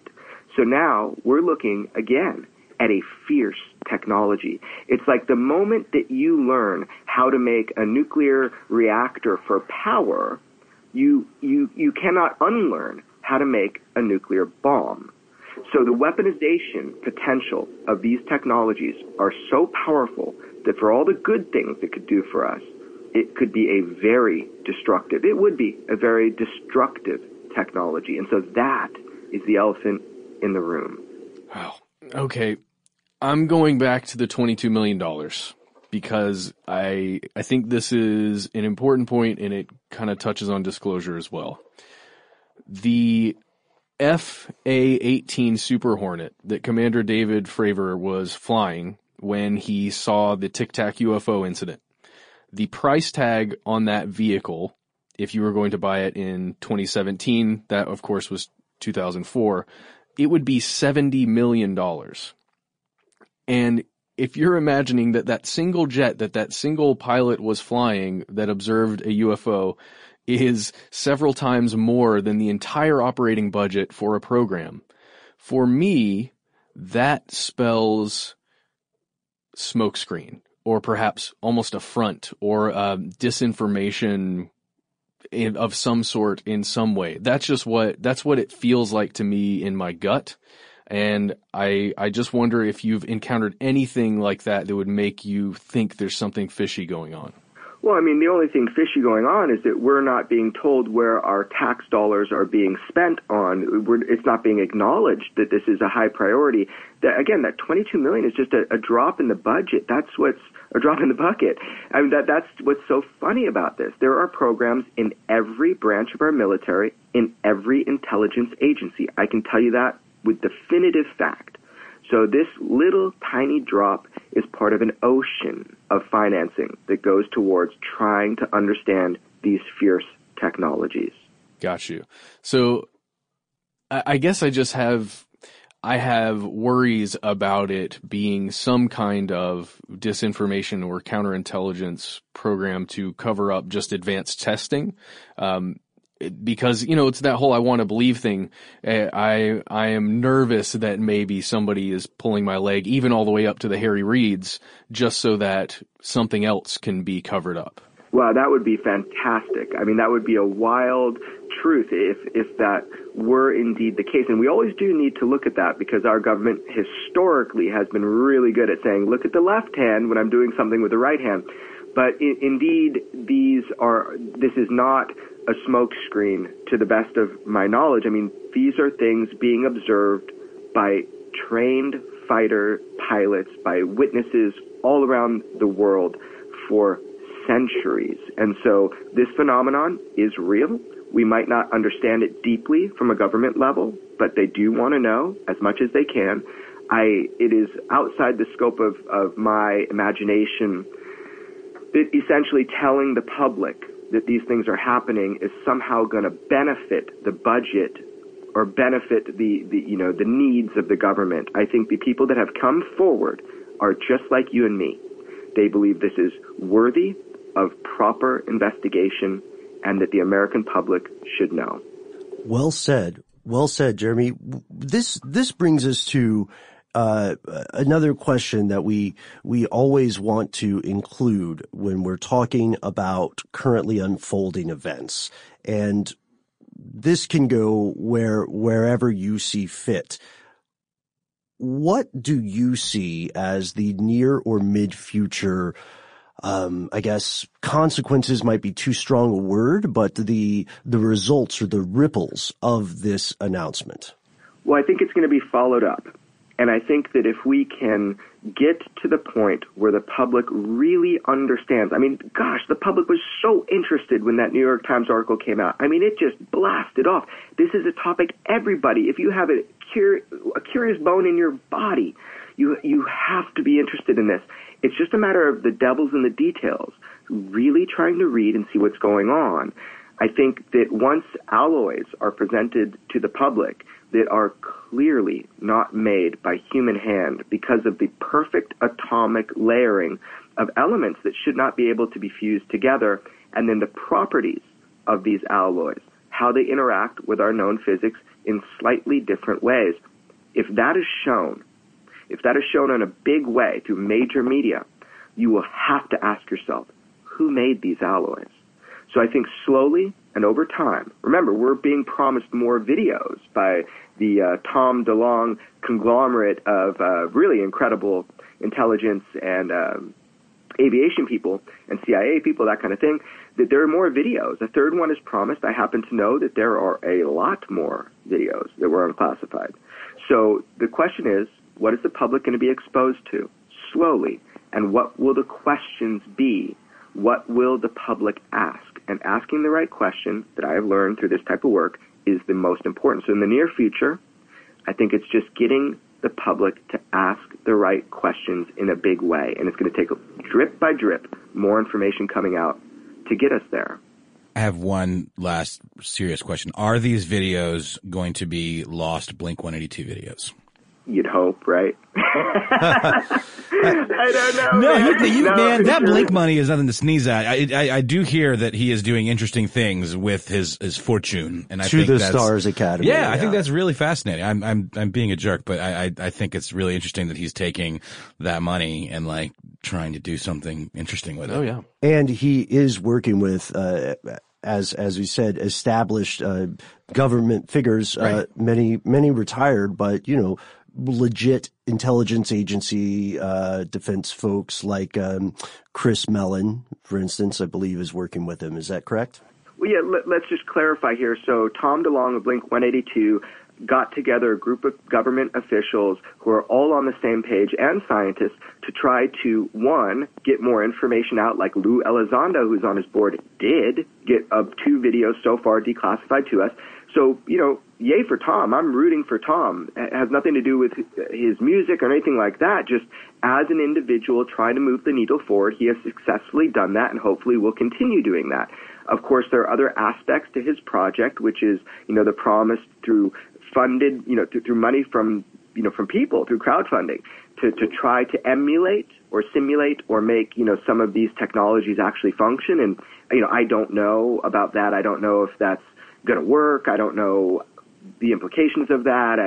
So now we're looking, again, at a fierce technology. It's like the moment that you learn how to make a nuclear reactor for power, you cannot unlearn how to make a nuclear bomb. So the weaponization potential of these technologies are so powerful that for all the good things it could do for us, it could be a very destructive. It would be a very destructive technology. And so that is the elephant in the room. Wow. Okay. I'm going back to the $22 million because I think this is an important point and it kind of touches on disclosure as well. The FA-18 Super Hornet that Commander David Fravor was flying when he saw the Tic Tac UFO incident, the price tag on that vehicle, if you were going to buy it in 2017, that of course was 2004, it would be $70 million. And if you're imagining that single jet that single pilot was flying that observed a UFO is several times more than the entire operating budget for a program, for me, that spells smokescreen, or perhaps almost a front, or disinformation of some sort in some way. That's what it feels like to me in my gut. And I just wonder if you've encountered anything like that would make you think there's something fishy going on. Well, I mean, the only thing fishy going on is that we're not being told where our tax dollars are being spent on. It's not being acknowledged that this is a high priority. That $22 million is just a drop in the budget. That's what's a drop in the bucket. I mean, that's what's so funny about this. There are programs in every branch of our military, in every intelligence agency. I can tell you that with definitive fact. So this little tiny drop is part of an ocean of financing that goes towards trying to understand these fierce technologies. Got you. So I guess I have worries about it being some kind of disinformation or counterintelligence program to cover up just advanced testing. Because, it's that whole I want to believe thing. I am nervous that maybe somebody is pulling my leg, even all the way up to the Harry Reeds, just so that something else can be covered up. Wow, that would be fantastic. I mean, that would be a wild truth if that were indeed the case. And we always do need to look at that because our government historically has been really good at saying, look at the left hand when I'm doing something with the right hand. But indeed, this is not a smokescreen to the best of my knowledge. I mean, these are things being observed by trained fighter pilots, by witnesses all around the world for centuries. And so this phenomenon is real. We might not understand it deeply from a government level, but they do want to know as much as they can. It is outside the scope of my imagination that essentially telling the public that these things are happening is somehow going to benefit the budget or benefit the needs of the government. I think the people that have come forward are just like you and me. They believe this is worthy of proper investigation and that the American public should know. Well said. Well said, Jeremy. This brings us to another question that we always want to include when we're talking about currently unfolding events. And this can go wherever you see fit. What do you see as the near or mid-future, I guess consequences might be too strong a word, but the results or the ripples of this announcement? Well, I think it's going to be followed up. And I think that if we can get to the point where the public really understands, I mean, gosh, the public was so interested when that New York Times article came out. I mean, it just blasted off. This is a topic everybody, if you have a curious bone in your body, you have to be interested in this. It's just a matter of the devil's in the details, really trying to read and see what's going on. I think that once alloys are presented to the public that are clearly not made by human hand because of the perfect atomic layering of elements that should not be able to be fused together, and then the properties of these alloys, how they interact with our known physics in slightly different ways. If that is shown in a big way through major media, you will have to ask yourself, who made these alloys? So I think slowly and over time, remember, we're being promised more videos by the Tom DeLonge conglomerate of really incredible intelligence and aviation people and CIA people, that kind of thing, that there are more videos. A third one is promised. I happen to know that there are a lot more videos that were unclassified. So the question is, what is the public going to be exposed to slowly? And what will the questions be? What will the public ask? And asking the right question that I have learned through this type of work is the most important. So in the near future, I think it's just getting the public to ask the right questions in a big way. And it's going to take drip by drip more information coming out to get us there. I have one last serious question. Are these videos going to be lost Blink-182 videos? You'd hope, right? I don't know. No, man, that sure. Blink money is nothing to sneeze at. I do hear that he is doing interesting things with his fortune, and I think the Stars Academy. Yeah, I think that's really fascinating. I'm being a jerk, but I think it's really interesting that he's taking that money and like trying to do something interesting with it. Oh yeah, and he is working with. As we said, established government figures, right. Many retired, but legit intelligence agency defense folks like Chris Mellon, for instance, I believe is working with him. Is that correct? Well, yeah. Let's just clarify here. So Tom DeLonge of Blink-182 got together a group of government officials who are all on the same page and scientists to try to, one, get more information out, like Lou Elizondo, who's on his board, did get 2 videos so far declassified to us. So, yay for Tom. I'm rooting for Tom. It has nothing to do with his music or anything like that. Just as an individual trying to move the needle forward, he has successfully done that and hopefully will continue doing that. Of course, there are other aspects to his project, which is, the promise through funded, through money from people, through crowdfunding, to try to emulate or simulate or make, some of these technologies actually function. And, I don't know about that. I don't know if that's going to work. I don't know the implications of that.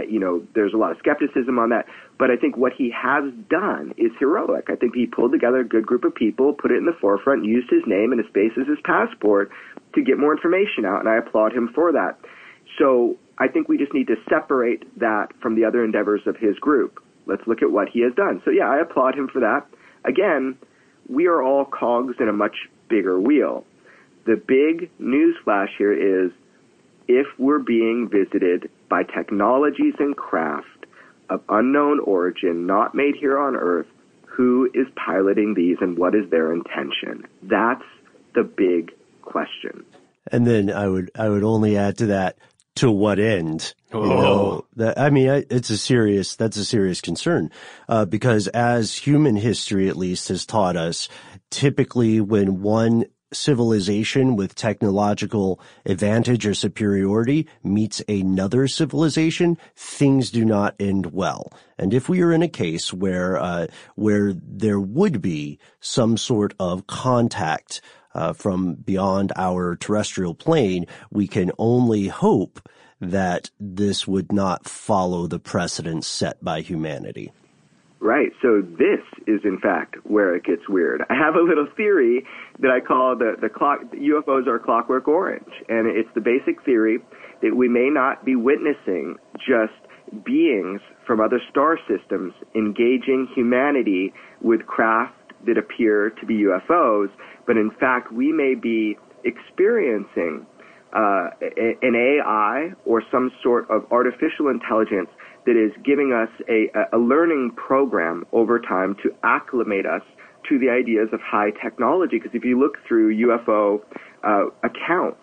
There's a lot of skepticism on that. But I think what he has done is heroic. I think he pulled together a good group of people, put it in the forefront, used his name and his face as his passport to get more information out, and I applaud him for that. So I think we just need to separate that from the other endeavors of his group. Let's look at what he has done. So, yeah, I applaud him for that. Again, we are all cogs in a much bigger wheel. The big news flash here is if we're being visited by technologies and craft of unknown origin, not made here on Earth, who is piloting these and what is their intention? That's the big question. And then I would only add to that, to what end? That's a serious concern, because as human history at least has taught us, typically when one civilization with technological advantage or superiority meets another civilization, things do not end well. And if we are in a case where there would be some sort of contact from beyond our terrestrial plane, we can only hope that this would not follow the precedents set by humanity. Right. So this is, in fact, where it gets weird. I have a little theory that I call the UFOs are Clockwork Orange. And it's the basic theory that we may not be witnessing just beings from other star systems engaging humanity with craft that appear to be UFOs, but in fact, we may be experiencing an AI or some sort of artificial intelligence that is giving us a learning program over time to acclimate us to the ideas of high technology. Because if you look through UFO accounts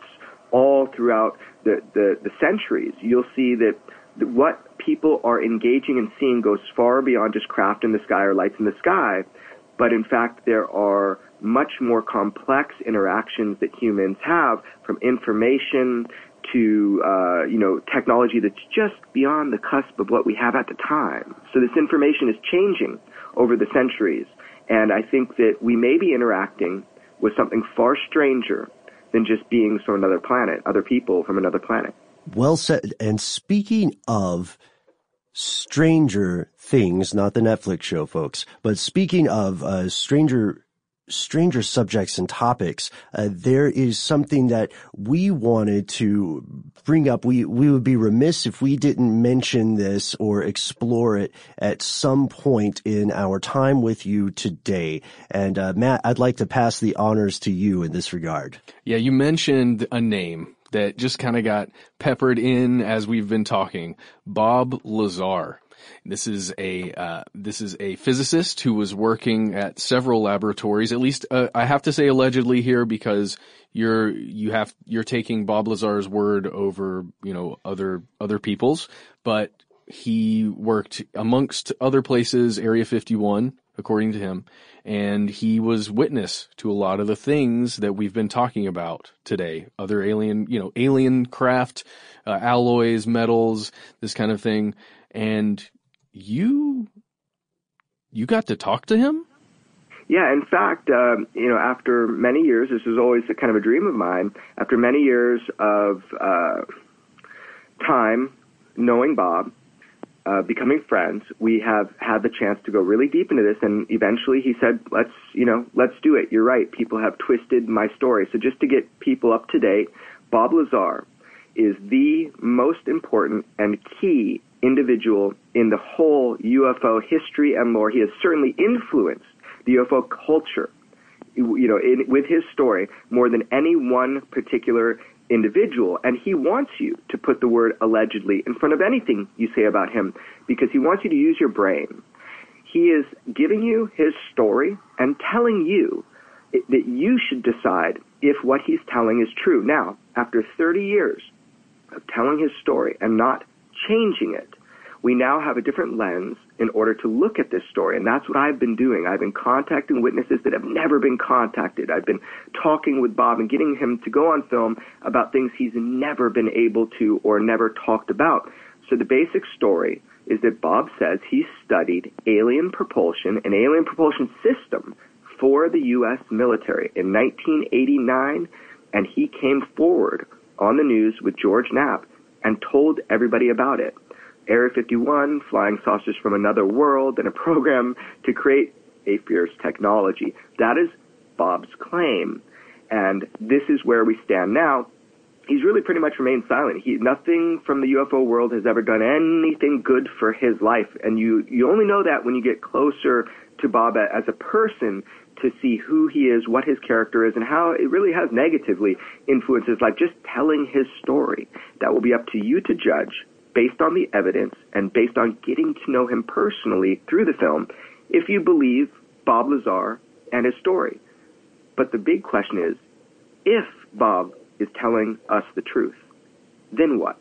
all throughout the centuries, you'll see that what people are engaging and seeing goes far beyond just craft in the sky or lights in the sky. But in fact, there are much more complex interactions that humans have, from information to technology that's just beyond the cusp of what we have at the time. So this information is changing over the centuries, and I think that we may be interacting with something far stranger than just beings from another planet, other people from another planet. Well said. And speaking of Stranger Things, not the Netflix show, folks, but speaking of stranger subjects and topics, there is something that we wanted to bring up. We would be remiss if we didn't mention this or explore it at some point in our time with you today. And Matt, I'd like to pass the honors to you in this regard. Yeah, you mentioned a name that just kind of got peppered in as we've been talking. Bob Lazar. This is a physicist who was working at several laboratories. At least I have to say allegedly here, because you're taking Bob Lazar's word over other people's. But he worked amongst other places, Area 51, according to him, and he was witness to a lot of the things that we've been talking about today. Other alien craft, alloys, metals, this kind of thing. And you got to talk to him? Yeah, in fact, after many years, this was always a kind of a dream of mine. After many years of time knowing Bob, becoming friends, we have had the chance to go really deep into this, and eventually he said, let's do it. You're right. People have twisted my story. So just to get people up to date, Bob Lazar is the most important and key individual in the whole UFO history and lore. He has certainly influenced the UFO culture, with his story more than any one particular individual. And he wants you to put the word allegedly in front of anything you say about him, because he wants you to use your brain. He is giving you his story and telling you that you should decide if what he's telling is true. Now, after 30 years of telling his story and not changing it, we now have a different lens in order to look at this story, and that's what I've been doing. I've been contacting witnesses that have never been contacted. I've been talking with Bob and getting him to go on film about things he's never been able to or never talked about. So the basic story is that Bob says he studied alien propulsion, an alien propulsion system for the U.S. military in 1989, and he came forward on the news with George Knapp and told everybody about it. Area 51, flying saucers from another world, and a program to create a fierce technology. That is Bob's claim. And this is where we stand now. He's really pretty much remained silent. Nothing from the UFO world has ever done anything good for his life. And you only know that when you get closer to Bob as a person to see who he is, what his character is, and how it really has negatively influenced his life. Just telling his story. That will be up to you to judge, based on the evidence and based on getting to know him personally through the film, if you believe Bob Lazar and his story. But the big question is, if Bob is telling us the truth, then what?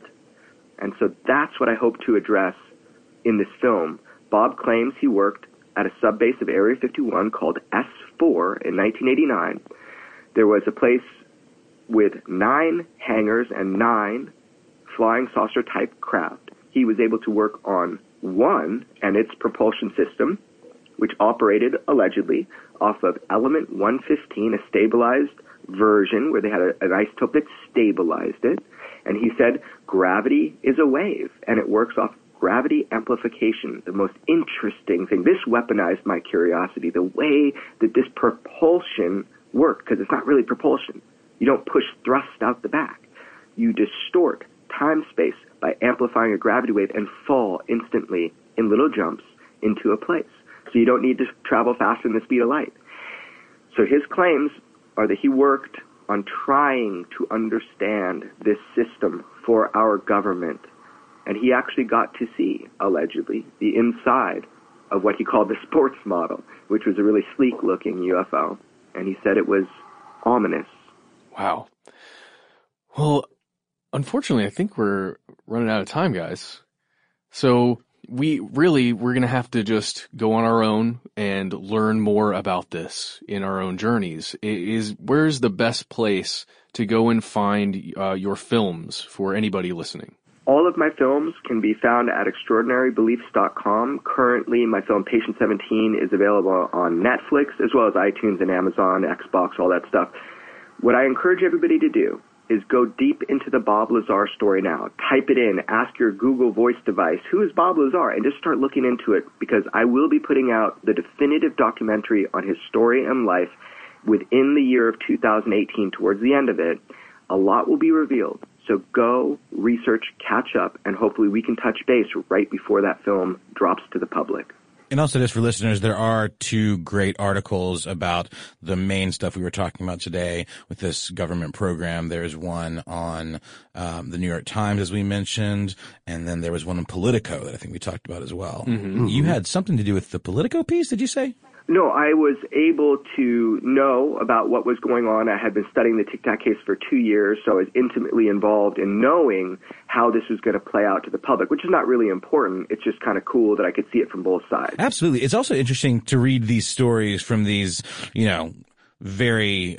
And so that's what I hope to address in this film. Bob claims he worked at a subbase of Area 51 called S4 in 1989. There was a place with 9 hangars and 9 flying saucer-type craft. He was able to work on one and its propulsion system, which operated, allegedly, off of element 115, a stabilized version where they had an isotope that stabilized it. And he said, gravity is a wave, and it works off gravity amplification. The most interesting thing, this weaponized my curiosity, the way that this propulsion worked, because it's not really propulsion. You don't push thrust out the back. You distort time-space by amplifying a gravity wave and fall instantly in little jumps into a place. So you don't need to travel faster than the speed of light. So his claims are that he worked on trying to understand this system for our government. And he actually got to see, allegedly, the inside of what he called the sports model, which was a really sleek-looking UFO. And he said it was ominous. Wow. Well, unfortunately, I think we're running out of time, guys. So we're going to have to just go on our own and learn more about this in our own journeys. Where's the best place to go and find your films for anybody listening? All of my films can be found at extraordinarybeliefs.com. Currently, my film Patient 17 is available on Netflix, as well as iTunes and Amazon, Xbox, all that stuff. What I encourage everybody to do is go deep into the Bob Lazar story now. Type it in, ask your Google voice device, who is Bob Lazar, and just start looking into it, because I will be putting out the definitive documentary on his story and life within the year of 2018, towards the end of it. A lot will be revealed. So go, research, catch up, and hopefully we can touch base right before that film drops to the public. And also, just for listeners, there are 2 great articles about the main stuff we were talking about today with this government program. There's one on the New York Times, as we mentioned, and then there was one on Politico that I think we talked about as well. Mm-hmm. You had something to do with the Politico piece, did you say? No, I was able to know about what was going on. I had been studying the Tic Tac case for 2 years, so I was intimately involved in knowing how this was going to play out to the public, which is not really important. It's just kind of cool that I could see it from both sides. Absolutely. It's also interesting to read these stories from these, very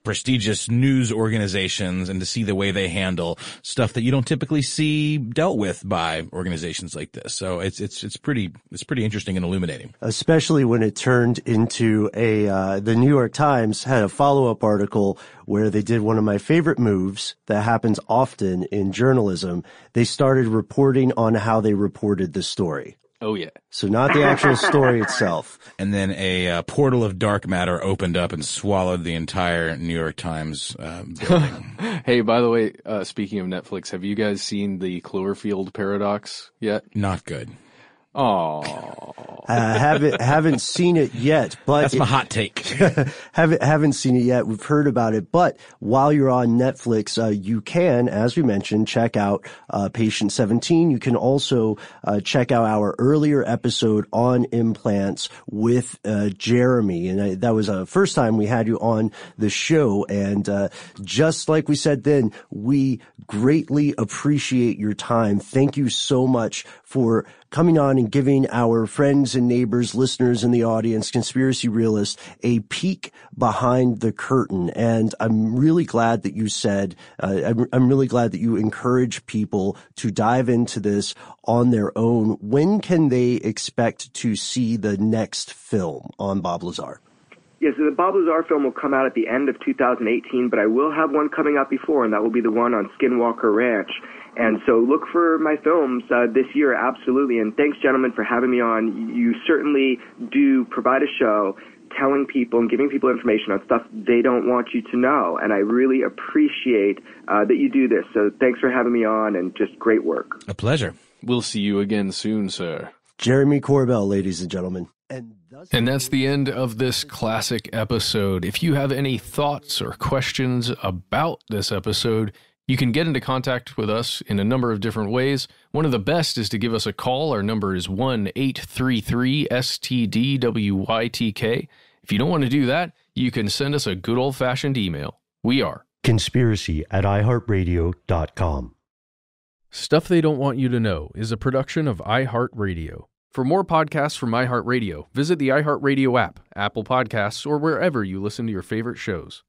prestigious news organizations and to see the way they handle stuff that you don't typically see dealt with by organizations like this. So it's pretty interesting and illuminating. Especially when it turned into the New York Times had a follow-up article where they did one of my favorite moves that happens often in journalism. They started reporting on how they reported the story. Oh, yeah. So not the actual story itself. And then a portal of dark matter opened up and swallowed the entire New York Times building. Hey, by the way, speaking of Netflix, have you guys seen the Cloverfield paradox yet? Not good. Oh, haven't seen it yet, but that's my hot take. haven't seen it yet. We've heard about it, but while you're on Netflix, you can, as we mentioned, check out Patient 17. You can also check out our earlier episode on implants with Jeremy, and that was the first time we had you on the show. And just like we said then, we greatly appreciate your time. Thank you so much for coming on and giving our friends and neighbors, listeners in the audience, conspiracy realists, a peek behind the curtain. And I'm really glad that you said, I'm really glad that you encourage people to dive into this on their own. When can they expect to see the next film on Bob Lazar? Yes, the Bob Lazar film will come out at the end of 2018, but I will have one coming out before, and that will be the one on Skinwalker Ranch. And so look for my films this year, absolutely. And thanks, gentlemen, for having me on. You certainly do provide a show telling people and giving people information on stuff they don't want you to know. And I really appreciate that you do this. So thanks for having me on, and just great work. A pleasure. We'll see you again soon, sir. Jeremy Corbell, ladies and gentlemen. And that's the end of this classic episode. If you have any thoughts or questions about this episode, You can get into contact with us in a number of different ways. One of the best is to give us a call. Our number is 1-833-STDWYTK. If you don't want to do that, you can send us a good old-fashioned email. We are conspiracy@iHeartRadio.com. Stuff They Don't Want You to Know is a production of iHeartRadio. For more podcasts from iHeartRadio, visit the iHeartRadio app, Apple Podcasts, or wherever you listen to your favorite shows.